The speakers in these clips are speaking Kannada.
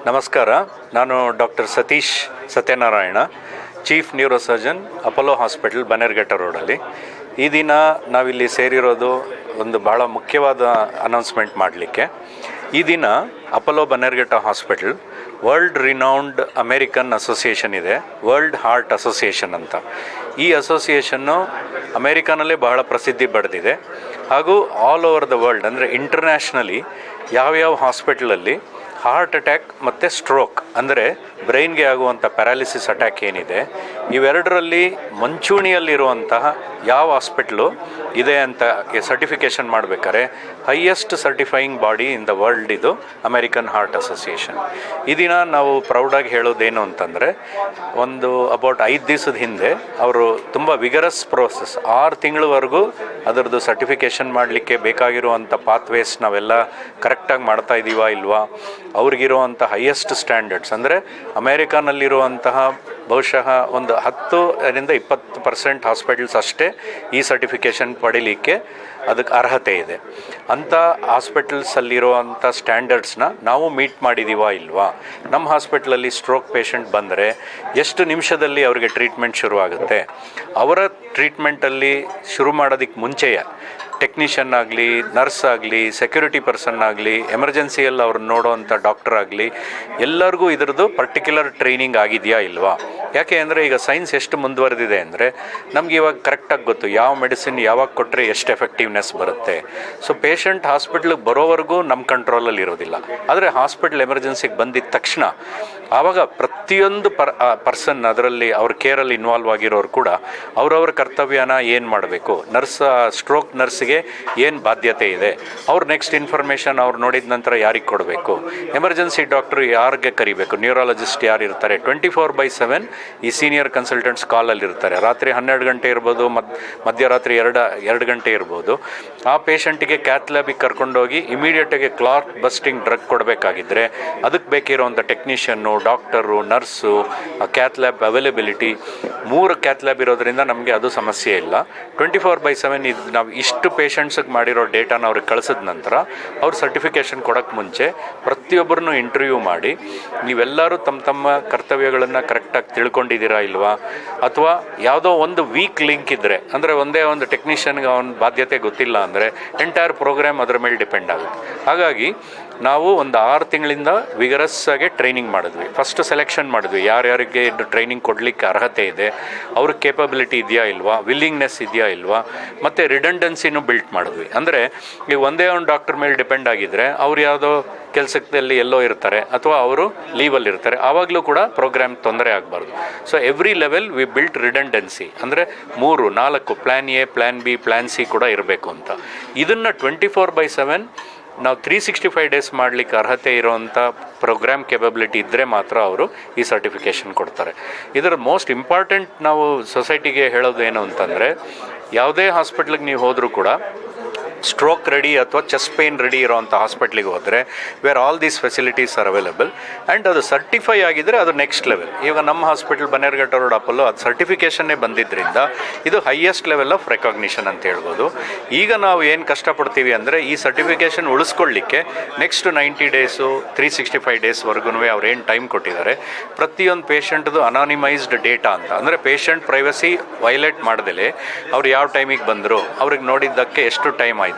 ನಮಸ್ಕಾರ. ನಾನು doctor Satish Satyanarayana, chief neurosurgeon, Apollo hospital, Bannerughatta ರೋಡಲ್ಲಿ. ಈ ದಿನ ನಾವಿಲ್ಲಿ ಸೇರಿರೋದು ಒಂದು ಭಾಳ ಮುಖ್ಯವಾದ ಅನೌನ್ಸ್ಮೆಂಟ್ ಮಾಡಲಿಕ್ಕೆ. ಈ ದಿನ Apollo Bannerughatta hospital world renowned American association ಇದೆ, ವರ್ಲ್ಡ್ ಹಾರ್ಟ್ ಅಸೋಸಿಯೇಷನ್ ಅಂತ. ಈ ಅಸೋಸಿಯೇಷನ್ನು ಅಮೇರಿಕಾನಲ್ಲೇ ಬಹಳ ಪ್ರಸಿದ್ಧಿ ಪಡೆದಿದೆ ಹಾಗೂ ಆಲ್ ಓವರ್ ದ ವರ್ಲ್ಡ್, ಅಂದರೆ ಇಂಟರ್ನ್ಯಾಷನಲಿ ಯಾವ್ಯಾವ ಹಾಸ್ಪಿಟಲಲ್ಲಿ ಹಾರ್ಟ್ ಅಟ್ಯಾಕ್ ಮತ್ತು ಸ್ಟ್ರೋಕ್, ಅಂದರೆ ಬ್ರೈನ್ಗೆ ಆಗುವಂಥ ಪ್ಯಾರಾಲಿಸಿಸ್ ಅಟ್ಯಾಕ್ ಏನಿದೆ, ಇವೆರಡರಲ್ಲಿ ಮುಂಚೂಣಿಯಲ್ಲಿರುವಂತಹ ಯಾವ ಹಾಸ್ಪಿಟ್ಲು ಇದೆ ಅಂತ ಸರ್ಟಿಫಿಕೇಷನ್ ಮಾಡಬೇಕಾದ್ರೆ highest certifying body in the world ಇದು ಅಮೇರಿಕನ್ ಹಾರ್ಟ್ ಅಸೋಸಿಯೇಷನ್. ಈ ದಿನ ನಾವು ಪ್ರೌಡಾಗಿ ಹೇಳೋದೇನು ಅಂತಂದರೆ, ಒಂದು ಅಬೌಟ್ 5 ದಿವಸದ ಹಿಂದೆ ಅವರು ತುಂಬ ವಿಗರಸ್ ಪ್ರೋಸೆಸ್, 6 ತಿಂಗಳವರೆಗೂ ಅದರದ್ದು ಸರ್ಟಿಫಿಕೇಷನ್ ಮಾಡಲಿಕ್ಕೆ ಬೇಕಾಗಿರುವಂಥ ಪಾತ್ವೇಸ್ ನಾವೆಲ್ಲ ಕರೆಕ್ಟಾಗಿ ಮಾಡ್ತಾ ಇದ್ದೀವಾ ಇಲ್ವಾ, ಅವ್ರಿಗಿರುವಂಥ ಹೈಯೆಸ್ಟ್ ಸ್ಟ್ಯಾಂಡರ್ಡ್ಸ್, ಅಂದರೆ ಅಮೇರಿಕಾನಲ್ಲಿರುವಂತಹ ಬಹುಶಃ ಒಂದು 10ರಿಂದ 20% ಹಾಸ್ಪಿಟಲ್ಸ್ ಅಷ್ಟೇ ಈ ಸರ್ಟಿಫಿಕೇಷನ್ ಪಡೀಲಿಕ್ಕೆ ಅದಕ್ಕೆ ಅರ್ಹತೆ ಇದೆ. ಅಂಥ ಹಾಸ್ಪಿಟಲ್ಸಲ್ಲಿರುವಂಥ ಸ್ಟ್ಯಾಂಡರ್ಡ್ಸ್ನ ನಾವು ಮೀಟ್ ಮಾಡಿದ್ದೀವಾ ಇಲ್ವಾ, ನಮ್ಮ ಹಾಸ್ಪಿಟ್ಲಲ್ಲಿ ಸ್ಟ್ರೋಕ್ ಪೇಷಂಟ್ ಬಂದರೆ ಎಷ್ಟು ನಿಮಿಷದಲ್ಲಿ ಅವರಿಗೆ ಟ್ರೀಟ್ಮೆಂಟ್ ಶುರುವಾಗುತ್ತೆ, ಅವರ ಟ್ರೀಟ್ಮೆಂಟಲ್ಲಿ ಶುರು ಮಾಡೋದಕ್ಕೆ ಮುಂಚೆಯೇ ಟೆಕ್ನಿಷಿಯನ್ ಆಗಲಿ, ನರ್ಸ್ ಆಗಲಿ, ಸೆಕ್ಯೂರಿಟಿ ಪರ್ಸನ್ ಆಗಲಿ, ಎಮರ್ಜೆನ್ಸಿಯಲ್ಲಿ ಅವ್ರನ್ನ ನೋಡೋವಂಥ ಡಾಕ್ಟರ್ ಆಗಲಿ, ಎಲ್ಲರಿಗೂ ಇದರದ್ದು ಪರ್ಟಿಕ್ಯುಲರ್ ಟ್ರೈನಿಂಗ್ ಆಗಿದೆಯಾ ಇಲ್ವಾ. ಯಾಕೆ ಅಂದರೆ ಈಗ ಸೈನ್ಸ್ ಎಷ್ಟು ಮುಂದುವರೆದಿದೆ ಅಂದರೆ ನಮ್ಗೆ ಇವಾಗ ಕರೆಕ್ಟಾಗಿ ಗೊತ್ತು ಯಾವ ಮೆಡಿಸಿನ್ ಯಾವಾಗ ಕೊಟ್ಟರೆ ಎಷ್ಟು ಎಫೆಕ್ಟಿವ್ನೆಸ್ ಬರುತ್ತೆ. ಸೊ ಪೇಷಂಟ್ ಹಾಸ್ಪಿಟ್ಲಿಗೆ ಬರೋವರೆಗೂ ನಮ್ಮ ಕಂಟ್ರೋಲಲ್ಲಿ ಇರೋದಿಲ್ಲ. ಆದರೆ ಹಾಸ್ಪಿಟ್ಲ್ ಎಮರ್ಜೆನ್ಸಿಗೆ ಬಂದಿದ್ದ ತಕ್ಷಣ ಆವಾಗ ಪ್ರತಿಯೊಂದು ಪರ್ಸನ್ ಅದರಲ್ಲಿ ಅವ್ರ ಕೇರಲ್ಲಿ ಇನ್ವಾಲ್ವ್ ಆಗಿರೋರು ಕೂಡ ಅವ್ರವ್ರ ಕರ್ತವ್ಯನ ಏನು ಮಾಡಬೇಕು, ಸ್ಟ್ರೋಕ್ ನರ್ಸ್ಗೆ ಏನು ಬಾಧ್ಯತೆ ಇದೆ, ಅವ್ರ ನೆಕ್ಸ್ಟ್ ಇನ್ಫಾರ್ಮೇಷನ್ ಅವ್ರು ನೋಡಿದ ನಂತರ ಯಾರಿಗೆ ಕೊಡಬೇಕು, ಎಮರ್ಜೆನ್ಸಿ ಡಾಕ್ಟ್ರು ಯಾರಿಗೆ ಕರಿಬೇಕು, ನ್ಯೂರಾಲಜಿಸ್ಟ್ ಯಾರು ಇರ್ತಾರೆ, 24/7 ಈ ಸೀನಿಯರ್ ಕನ್ಸಲ್ಟೆಂಟ್ಸ್ ಕಾಲಲ್ಲಿ ಇರ್ತಾರೆ. ರಾತ್ರಿ 12 ಗಂಟೆ ಇರ್ಬೋದು, ಮಧ್ಯರಾತ್ರಿ 2 ಗಂಟೆ ಇರ್ಬೋದು. ಆ ಪೇಷಂಟಿಗೆ ಕ್ಯಾತ್ ಲ್ಯಾಬಿಗೆ ಕರ್ಕೊಂಡೋಗಿ ಇಮಿಡಿಯೇಟಾಗಿ ಕ್ಲಾಟ್ ಬಸ್ಟಿಂಗ್ ಡ್ರಗ್ ಕೊಡಬೇಕಾಗಿದ್ದರೆ ಅದಕ್ಕೆ ಬೇಕಿರೋಂಥ technician, doctor, nurse, cath lab availability, 3 cath lab ಇರೋದ್ರಿಂದ ನಮಗೆ ಅದು ಸಮಸ್ಯೆ ಇಲ್ಲ. 24/7 ಇದು ನಾವು ಇಷ್ಟು ಪೇಷಂಟ್ಸಿಗೆ ಮಾಡಿರೋ ಡೇಟಾನ ಅವ್ರಿಗೆ ಕಳಿಸಿದ ನಂತರ ಅವ್ರ ಸರ್ಟಿಫಿಕೇಷನ್ ಕೊಡೋಕ್ಕೆ ಮುಂಚೆ ಪ್ರತಿಯೊಬ್ಬರನ್ನು ಇಂಟರ್ವ್ಯೂ ಮಾಡಿ ನೀವೆಲ್ಲರೂ ತಮ್ಮ ಕರ್ತವ್ಯಗಳನ್ನು ಕರೆಕ್ಟಾಗಿ ತಿಳ್ಕೊಂಡಿದ್ದೀರಾ ಇಲ್ವಾ, ಅಥವಾ ಯಾವುದೋ ಒಂದು ವೀಕ್ ಲಿಂಕ್ ಇದ್ದರೆ, ಅಂದರೆ ಒಂದೇ ಒಂದು ಟೆಕ್ನಿಷಿಯನ್ಗೆ ಅವನ ಬಾಧ್ಯತೆ ಗೊತ್ತಿಲ್ಲ ಅಂದರೆ ಎಂಟೈರ್ ಪ್ರೋಗ್ರಾಮ್ ಅದರ ಮೇಲೆ ಡಿಪೆಂಡ್ ಆಗುತ್ತೆ. ಹಾಗಾಗಿ ನಾವು ಒಂದು 6 ತಿಂಗಳಿಂದ ವಿಗರಸ್ ಆಗಿ ಟ್ರೈನಿಂಗ್ ಮಾಡಿದ್ವಿ. ಫಸ್ಟ್ ಸೆಲೆಕ್ಷನ್ ಮಾಡಿದ್ವಿ ಯಾರ್ಯಾರಿಗೆ ಟ್ರೈನಿಂಗ್ ಕೊಡಲಿಕ್ಕೆ ಅರ್ಹತೆ ಇದೆ, ಅವ್ರಿಗೆ ಕೇಪಬಿಲಿಟಿ ಇದೆಯಾ ಇಲ್ವಾ, ವಿಲ್ಲಿಂಗ್ನೆಸ್ ಇದೆಯಾ ಇಲ್ವಾ, ಮತ್ತು ರಿಡಂಡೆನ್ಸಿನೂ ಬಿಲ್ಟ್ ಮಾಡಿದ್ವಿ. ಅಂದರೆ ಈಗ ಒಂದೇ ಒಂದು ಡಾಕ್ಟರ್ ಮೇಲೆ ಡಿಪೆಂಡ್ ಆಗಿದ್ದರೆ ಅವ್ರು ಯಾವುದೋ ಕೆಲಸದಲ್ಲಿ ಎಲ್ಲೋ ಇರ್ತಾರೆ ಅಥವಾ ಅವರು ಲೀವಲ್ಲಿ ಇರ್ತಾರೆ, ಆವಾಗಲೂ ಕೂಡ ಪ್ರೋಗ್ರಾಮ್ ತೊಂದರೆ ಆಗಬಾರ್ದು. So every level we built redundancy, ಅಂದರೆ 3, 4 plan A, plan B, plan C ಕೂಡ ಇರಬೇಕು ಅಂತ. ಇದನ್ನು 24/7 ನಾವು 365 ಡೇಸ್ ಮಾಡಲಿಕ್ಕೆ ಅರ್ಹತೆ ಇರೋವಂಥ ಪ್ರೋಗ್ರಾಮ್ ಕೇಪಬಿಲಿಟಿ ಇದ್ದರೆ ಮಾತ್ರ ಅವರು ಈ ಸರ್ಟಿಫಿಕೇಷನ್ ಕೊಡ್ತಾರೆ. ಇದರ ಮೋಸ್ಟ್ ಇಂಪಾರ್ಟೆಂಟ್ ನಾವು ಸೊಸೈಟಿಗೆ ಹೇಳೋದೇನು ಅಂತಂದರೆ, ಯಾವುದೇ ಹಾಸ್ಪಿಟ್ಲಿಗೆ ನೀವು ಹೋದರೂ ಕೂಡ ಸ್ಟ್ರೋಕ್ ರೆಡಿ ಅಥವಾ ಚೆಸ್ಟ್ ಪೇನ್ ರೆಡಿ ಇರೋವಂಥ ಹಾಸ್ಪಿಟ್ಲಿಗೆ ಹೋದರೆ where all these facilities are available and ಅದು ಸರ್ಟಿಫೈ ಆಗಿದ್ದರೆ ಅದು ನೆಕ್ಸ್ಟ್ ಲೆವೆಲ್. ಈಗ ನಮ್ಮ ಹಾಸ್ಪಿಟಲ್ ಬನ್ನೇರುಘಟ್ಟ ರೋಡ್ ಅಪೋಲೋ ಅದು ಸರ್ಟಿಫಿಕೇಷನ್ನೇ ಬಂದಿದ್ದರಿಂದ ಇದು ಹೈಯೆಸ್ಟ್ ಲೆವೆಲ್ ಆಫ್ ರೆಕಾಗ್ನಿಷನ್ ಅಂತ ಹೇಳ್ಬೋದು. ಈಗ ನಾವು ಏನು ಕಷ್ಟಪಡ್ತೀವಿ ಅಂದರೆ ಈ ಸರ್ಟಿಫಿಕೇಷನ್ ಉಳಿಸ್ಕೊಳ್ಳಿಕ್ಕೆ ನೆಕ್ಸ್ಟ್ 90 ಡೇಸು 365 ಡೇಸ್ವರೆಗೂ ಅವ್ರು ಏನು ಟೈಮ್ ಕೊಟ್ಟಿದ್ದಾರೆ, ಪ್ರತಿಯೊಂದು ಪೇಷಂಟ್ದು ಅನಾನಿಮೈಸ್ಡ್ ಡೇಟಾ ಅಂತ, ಅಂದರೆ ಪೇಷಂಟ್ ಪ್ರೈವಸಿ ವೈಲೇಟ್ ಮಾಡ್ದಲೇ ಅವ್ರು ಯಾವ ಟೈಮಿಗೆ ಬಂದರು, ಅವ್ರಿಗೆ ನೋಡಿದ್ದಕ್ಕೆ ಎಷ್ಟು ಟೈಮ್ ಆಯಿತು,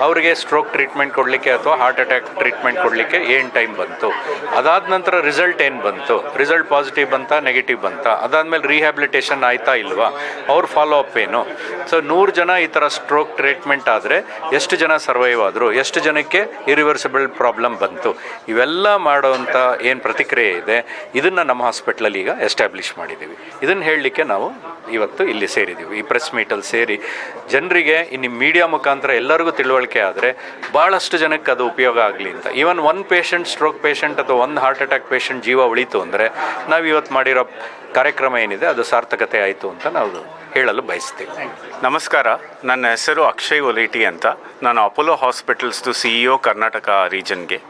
ಅವರಿಗೆ ಸ್ಟ್ರೋಕ್ ಟ್ರೀಟ್ಮೆಂಟ್ ಕೊಡಲಿಕ್ಕೆ ಅಥವಾ ಹಾರ್ಟ್ ಅಟ್ಯಾಕ್ ಟ್ರೀಟ್ಮೆಂಟ್ ಕೊಡಲಿಕ್ಕೆ ಏನು ಟೈಮ್ ಬಂತು, ಅದಾದ ನಂತರ ರಿಸಲ್ಟ್ ಏನು ಬಂತು, ರಿಸಲ್ಟ್ ಪಾಸಿಟಿವ್ ಬಂತಾ ನೆಗೆಟಿವ್ ಬಂತಾ, ಅದಾದಮೇಲೆ ರಿಹ್ಯಾಬಿಲಿಟೇಷನ್ ಆಯಿತಾ ಇಲ್ವಾ, ಅವ್ರ ಫಾಲೋ ಅಪ್ ಏನು. ಸೊ 100 ಜನ ಈ ಥರ ಸ್ಟ್ರೋಕ್ ಟ್ರೀಟ್ಮೆಂಟ್ ಆದರೆ ಎಷ್ಟು ಜನ ಸರ್ವೈವ್ ಆದರು, ಎಷ್ಟು ಜನಕ್ಕೆ ಇರಿವರ್ಸಿಬಲ್ ಪ್ರಾಬ್ಲಮ್ ಬಂತು, ಇವೆಲ್ಲ ಮಾಡೋವಂಥ ಏನು ಪ್ರತಿಕ್ರಿಯೆ ಇದೆ ಇದನ್ನು ನಮ್ಮ ಹಾಸ್ಪಿಟ್ಲಲ್ಲಿ ಈಗ ಎಸ್ಟಾಬ್ಲಿಷ್ ಮಾಡಿದ್ದೀವಿ. ಇದನ್ನು ಹೇಳಲಿಕ್ಕೆ ನಾವು ಇವತ್ತು ಇಲ್ಲಿ ಸೇರಿದ್ದೀವಿ. ಈ ಪ್ರೆಸ್ ಮೀಟಲ್ಲಿ ಸೇರಿ ಜನರಿಗೆ ಇನ್ನು ಮೀಡಿಯಾ ಮುಖಾಂತರ ಎಲ್ಲರಿಗೂ ತಿಳುವಳಿಕೆ ಆದರೆ ಭಾಳಷ್ಟು ಜನಕ್ಕೆ ಅದು ಉಪಯೋಗ ಆಗಲಿ ಅಂತ. ಈವನ್ 1 ಪೇಷಂಟ್ ಸ್ಟ್ರೋಕ್ ಪೇಷಂಟ್ ಅಥವಾ 1 ಹಾರ್ಟ್ ಅಟ್ಯಾಕ್ ಪೇಷಂಟ್ ಜೀವ ಉಳಿತು ಅಂದರೆ ನಾವು ಇವತ್ತು ಮಾಡಿರೋ ಕಾರ್ಯಕ್ರಮ ಏನಿದೆ ಅದು ಸಾರ್ಥಕತೆ ಆಯಿತು ಅಂತ ನಾವು ಹೇಳಲು ಬಯಸ್ತೀವಿ. ನಮಸ್ಕಾರ, ನನ್ನ ಹೆಸರು ಅಕ್ಷಯ್ ಒಲೇಟಿ ಅಂತ. ನಾನು ಅಪೋಲೋ ಹಾಸ್ಪಿಟಲ್ಸ್ದು CEO ಕರ್ನಾಟಕ ರೀಜನ್ಗೆ.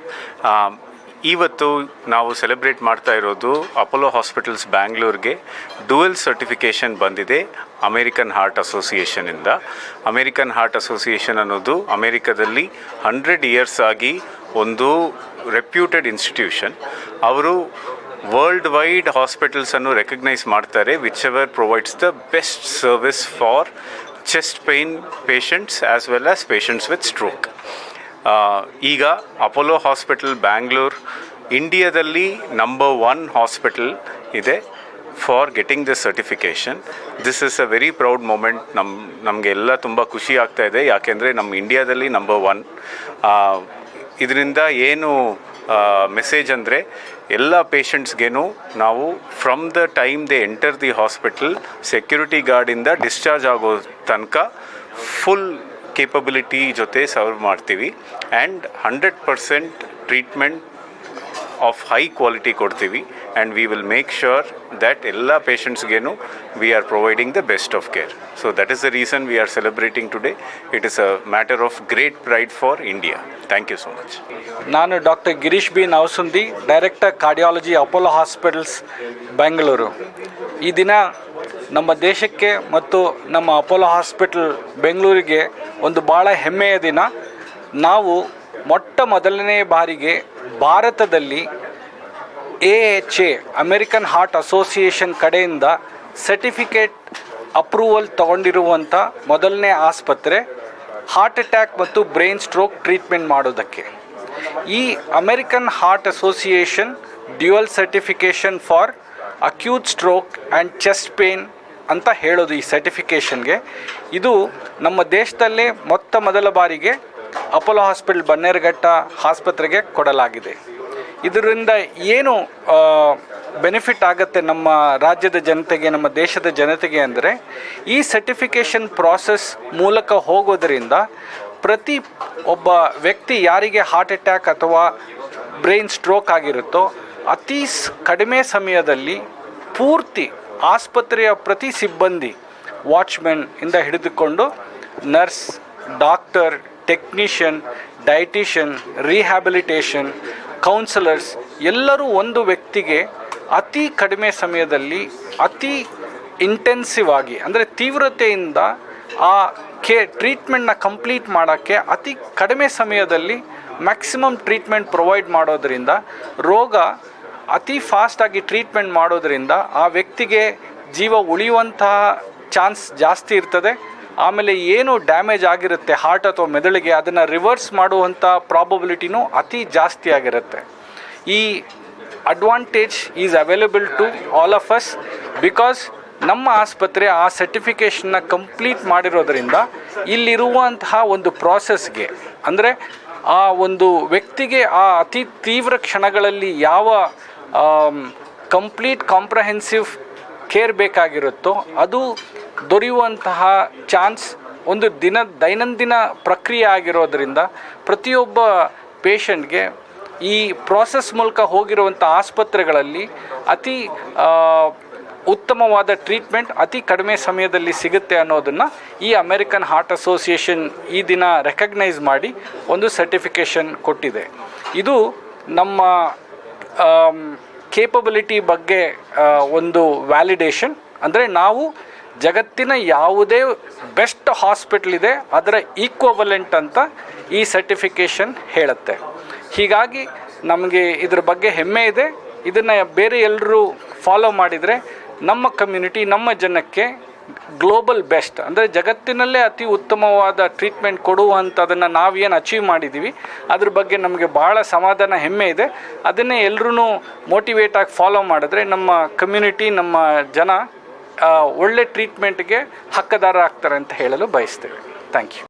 ಇವತ್ತು ನಾವು ಸೆಲೆಬ್ರೇಟ್ ಮಾಡ್ತಾ ಇರೋದು ಅಪೋಲೋ ಹಾಸ್ಪಿಟಲ್ಸ್ ಬ್ಯಾಂಗ್ಳೂರ್ಗೆ ಡುವೆಲ್ ಸರ್ಟಿಫಿಕೇಷನ್ ಬಂದಿದೆ ಅಮೇರಿಕನ್ ಹಾರ್ಟ್ ಅಸೋಸಿಯೇಷನಿಂದ. ಅಮೇರಿಕನ್ ಹಾರ್ಟ್ ಅಸೋಸಿಯೇಷನ್ ಅನ್ನೋದು ಅಮೇರಿಕಾದಲ್ಲಿ 100 ಇಯರ್ಸ್ ಆಗಿ ಒಂದು ರೆಪ್ಯೂಟೆಡ್ ಇನ್ಸ್ಟಿಟ್ಯೂಷನ್. ಅವರು ವರ್ಲ್ಡ್ ವೈಡ್ ಹಾಸ್ಪಿಟಲ್ಸನ್ನು ರೆಕಗ್ನೈಸ್ ಮಾಡ್ತಾರೆ, whichever provides the best service for chest pain patients as well as patients with stroke. ಈಗ ಅಪೋಲೋ ಹಾಸ್ಪಿಟಲ್ ಬ್ಯಾಂಗ್ಳೂರ್ ಇಂಡಿಯಾದಲ್ಲಿ ನಂಬರ್ 1 ಹಾಸ್ಪಿಟಲ್ ಇದೆ for getting this certification. This is a very proud moment. ನಮಗೆಲ್ಲ ತುಂಬ ಖುಷಿ ಆಗ್ತಾ ಇದೆ, ಯಾಕೆಂದರೆ ನಮ್ಮ ಇಂಡಿಯಾದಲ್ಲಿ ನಂಬರ್ 1. ಇದರಿಂದ ಏನು ಮೆಸೇಜ್ ಅಂದರೆ, ಎಲ್ಲ ಪೇಷಂಟ್ಸ್ಗೇನು ನಾವು from the time they enter the hospital security ಗಾರ್ಡಿಂದ ಡಿಸ್ಚಾರ್ಜ್ ಆಗೋ ತನಕ ಫುಲ್ ಕೇಪಬಿಲಿಟಿ ಜೊತೆ ಸರ್ವ್ ಮಾಡ್ತೀವಿ. And 100% treatment of high quality ಕೊಡ್ತೀವಿ. And we will make sure that ಎಲ್ಲ ಪೇಷಂಟ್ಸ್ಗೇನು we are providing the best of care. So that is the reason we are celebrating today. It is a matter of great pride for India. Thank you so much. ನಾನು doctor Girish B ನವಸುಂದಿ, director cardiology, Apollo hospitals Bengaluru. ಈ ದಿನ ನಮ್ಮ ದೇಶಕ್ಕೆ ಮತ್ತು ನಮ್ಮ ಅಪೋಲೋ ಹಾಸ್ಪಿಟಲ್ ಬೆಂಗಳೂರಿಗೆ ಒಂದು ಭಾಳ ಹೆಮ್ಮೆಯ ದಿನ. ನಾವು ಮೊದಲನೇ ಬಾರಿಗೆ ಭಾರತದಲ್ಲಿ AHA ಅಮೆರಿಕನ್ ಹಾರ್ಟ್ ಅಸೋಸಿಯೇಷನ್ ಕಡೆಯಿಂದ ಸರ್ಟಿಫಿಕೇಟ್ ಅಪ್ರೂವಲ್ ತಗೊಂಡಿರುವಂಥ ಮೊದಲನೇ ಆಸ್ಪತ್ರೆ ಹಾರ್ಟ್ ಅಟ್ಯಾಕ್ ಮತ್ತು ಬ್ರೈನ್ ಸ್ಟ್ರೋಕ್ ಟ್ರೀಟ್ಮೆಂಟ್ ಮಾಡೋದಕ್ಕೆ. ಈ American heart association dual certification for acute stroke and chest pain ಅಂತ ಹೇಳೋದು ಈ ಸರ್ಟಿಫಿಕೇಷನ್ಗೆ. ಇದು ನಮ್ಮ ದೇಶದಲ್ಲೇ ಮೊದಲ ಬಾರಿಗೆ ಅಪೋಲೋ ಹಾಸ್ಪಿಟಲ್ ಬನ್ನೇರುಘಟ್ಟ ಆಸ್ಪತ್ರೆಗೆ ಕೊಡಲಾಗಿದೆ. ಇದರಿಂದ ಏನು ಬೆನಿಫಿಟ್ ಆಗುತ್ತೆ ನಮ್ಮ ರಾಜ್ಯದ ಜನತೆಗೆ, ನಮ್ಮ ದೇಶದ ಜನತೆಗೆ ಅಂದರೆ, ಈ ಸರ್ಟಿಫಿಕೇಷನ್ ಪ್ರಾಸೆಸ್ ಮೂಲಕ ಹೋಗೋದರಿಂದ ಪ್ರತಿ ಒಬ್ಬ ವ್ಯಕ್ತಿ ಯಾರಿಗೆ ಹಾರ್ಟ್ ಅಟ್ಯಾಕ್ ಅಥವಾ ಬ್ರೈನ್ ಸ್ಟ್ರೋಕ್ ಆಗಿರುತ್ತೋ ಅತಿ ಕಡಿಮೆ ಸಮಯದಲ್ಲಿ ಪೂರ್ತಿ ಆಸ್ಪತ್ರೆಯ ಪ್ರತಿ ಸಿಬ್ಬಂದಿ, ವಾಚ್ಮೆನ್ ಇಂದ ಹಿಡಿದುಕೊಂಡು nurse, doctor, technician, dietitian, rehabilitation, councillors ಎಲ್ಲರೂ ಒಂದು ವ್ಯಕ್ತಿಗೆ ಅತಿ ಕಡಿಮೆ ಸಮಯದಲ್ಲಿ ಅತಿ ಇಂಟೆನ್ಸಿವ್ ಆಗಿ ಅಂದರೆ ತೀವ್ರತೆಯಿಂದ ಆ ಟ್ರೀಟ್ಮೆಂಟ್ನ ಕಂಪ್ಲೀಟ್ ಮಾಡೋಕ್ಕೆ ಅತಿ ಕಡಿಮೆ ಸಮಯದಲ್ಲಿ ಮ್ಯಾಕ್ಸಿಮಮ್ ಟ್ರೀಟ್ಮೆಂಟ್ ಪ್ರೊವೈಡ್ ಮಾಡೋದರಿಂದ, ರೋಗ ಅತಿ ಫಾಸ್ಟಾಗಿ ಟ್ರೀಟ್ಮೆಂಟ್ ಮಾಡೋದರಿಂದ ಆ ವ್ಯಕ್ತಿಗೆ ಜೀವ ಉಳಿಯುವಂತಹ ಚಾನ್ಸ್ ಜಾಸ್ತಿ ಇರ್ತದೆ. ಆಮೇಲೆ ಏನು ಡ್ಯಾಮೇಜ್ ಆಗಿರುತ್ತೆ ಹಾರ್ಟ್ ಅಥವಾ ಮೆದುಳಿಗೆ, ಅದನ್ನು ರಿವರ್ಸ್ ಮಾಡುವಂಥ ಪ್ರಾಬಬಿಲಿಟಿನೂ ಅತಿ ಜಾಸ್ತಿ ಆಗಿರುತ್ತೆ. ಈ advantage is available to all of us because ನಮ್ಮ ಆಸ್ಪತ್ರೆ ಆ ಸರ್ಟಿಫಿಕೇಷನ್ನ ಕಂಪ್ಲೀಟ್ ಮಾಡಿರೋದ್ರಿಂದ ಇಲ್ಲಿರುವಂತಹ ಒಂದು ಪ್ರಾಸೆಸ್ಗೆ, ಅಂದರೆ ಆ ಒಂದು ವ್ಯಕ್ತಿಗೆ ಆ ಅತಿ ತೀವ್ರ ಕ್ಷಣಗಳಲ್ಲಿ ಯಾವ ಕಂಪ್ಲೀಟ್ ಕಾಂಪ್ರಹೆನ್ಸಿವ್ ಕೇರ್ ಬೇಕಾಗಿರುತ್ತೋ ಅದು ದೊರೆಯುವಂತಹ ಚಾನ್ಸ್ ಒಂದು ದೈನಂದಿನ ಪ್ರಕ್ರಿಯೆ ಆಗಿರೋದರಿಂದ ಪ್ರತಿಯೊಬ್ಬ ಪೇಷಂಟ್ಗೆ ಈ ಪ್ರಾಸೆಸ್ ಮೂಲಕ ಹೋಗಿರುವಂಥ ಆಸ್ಪತ್ರೆಗಳಲ್ಲಿ ಅತಿ ಉತ್ತಮವಾದ ಟ್ರೀಟ್ಮೆಂಟ್ ಅತಿ ಕಡಿಮೆ ಸಮಯದಲ್ಲಿ ಸಿಗುತ್ತೆ ಅನ್ನೋದನ್ನು ಈ ಅಮೆರಿಕನ್ ಹಾರ್ಟ್ ಅಸೋಸಿಯೇಷನ್ ಈ ದಿನ ರೆಕಗ್ನೈಸ್ ಮಾಡಿ ಒಂದು ಸರ್ಟಿಫಿಕೇಷನ್ ಕೊಟ್ಟಿದೆ. ಇದು ನಮ್ಮ ಕೇಪಬಿಲಿಟಿ ಬಗ್ಗೆ ಒಂದು ವ್ಯಾಲಿಡೇಷನ್. ಅಂದರೆ ನಾವು ಜಗತ್ತಿನ ಯಾವುದೇ ಬೆಸ್ಟ್ ಹಾಸ್ಪಿಟಲ್ ಇದೆ ಅದರ ಈಕ್ವಲೆಂಟ್ ಅಂತ ಈ ಸರ್ಟಿಫಿಕೇಷನ್ ಹೇಳುತ್ತೆ. ಹೀಗಾಗಿ ನಮಗೆ ಇದ್ರ ಬಗ್ಗೆ ಹೆಮ್ಮೆ ಇದೆ. ಇದನ್ನು ಬೇರೆ ಎಲ್ಲರೂ ಫಾಲೋ ಮಾಡಿದರೆ ನಮ್ಮ ಕಮ್ಯುನಿಟಿ, ನಮ್ಮ ಜನಕ್ಕೆ ಗ್ಲೋಬಲ್ ಬೆಸ್ಟ್ ಅಂದರೆ ಜಗತ್ತಿನಲ್ಲೇ ಅತಿ ಉತ್ತಮವಾದ ಟ್ರೀಟ್ಮೆಂಟ್ ಕೊಡುವಂಥದ್ದನ್ನು ನಾವೇನು ಅಚೀವ್ ಮಾಡಿದ್ದೀವಿ ಅದ್ರ ಬಗ್ಗೆ ನಮಗೆ ಭಾಳ ಸಮಾಧಾನ, ಹೆಮ್ಮೆ ಇದೆ. ಅದನ್ನೇ ಎಲ್ಲರೂ ಮೋಟಿವೇಟ್ ಆಗಿ ಫಾಲೋ ಮಾಡಿದ್ರೆ ನಮ್ಮ ಕಮ್ಯುನಿಟಿ, ನಮ್ಮ ಜನ ಒಳ್ಳೆ ಟ್ರೀಟ್ಮೆಂಟ್ಗೆ ಹಕ್ಕದಾರ ಆಗ್ತಾರೆ ಅಂತ ಹೇಳಲು ಬಯಸ್ತೇವೆ. Thank you.